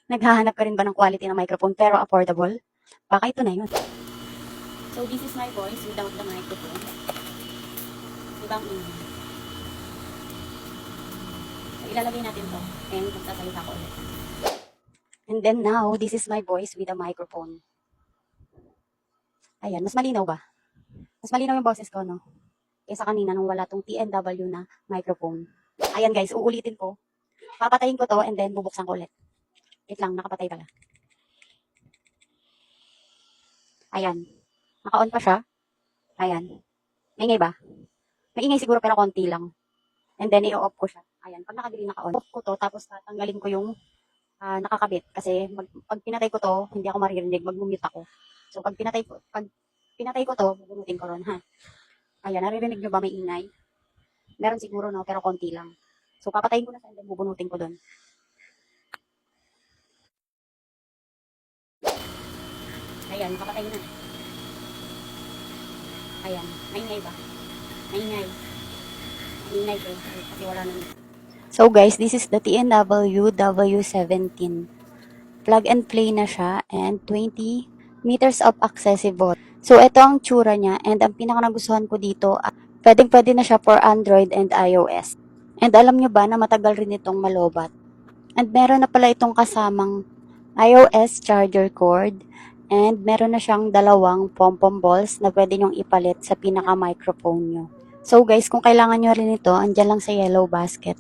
Naghahanap ka rin ba ng quality ng microphone pero affordable? Baka ito na yun. So this is my voice without the microphone. Ibang ingay. So ilalagay natin to and magsasalita ko ulit. And then now, this is my voice with a microphone. Ayan, mas malinaw ba? Mas malinaw yung boses ko, no? Kaysa kanina nung wala tong TNW na microphone. Ayan guys, uulitin ko. Papatayin ko to and then bubuksan ko ulit. Wait lang, nakapatay pala. Ayan. Naka-on pa siya. Ayan. Maingay ba? Maingay siguro pero konti lang. And then i-off ko siya. Ayan. Pag naka-green naka-on, off ko to tapos tatanggalin ko yung nakakabit. Kasi pag pinatay ko to, hindi ako maririnig. Mag-mute ako. So pag pinatay ko to, bubunutin ko ron ha. Ayan. Naririnig nyo ba may ingay? Meron siguro no, pero konti lang. So papatayin ko na sa and then bubunutin ko doon. Ayan. Nakapatay na. Ayan. Maingay ba? Maingay. Maingay ko. Kasi wala nang. So guys, this is the TNW W17. Plug and play na siya and 20 meters of accessible. So ito ang tsura niya and ang pinaka-nagustuhan ko dito, pwedeng-pwede na siya for Android and iOS. And alam nyo ba na matagal rin itong malobat. And meron na pala itong kasamang iOS charger cord and meron na siyang dalawang pom-pom balls na pwede nyong ipalit sa pinaka-microphone nyo. So guys, kung kailangan nyo rin ito, andyan lang sa yellow basket.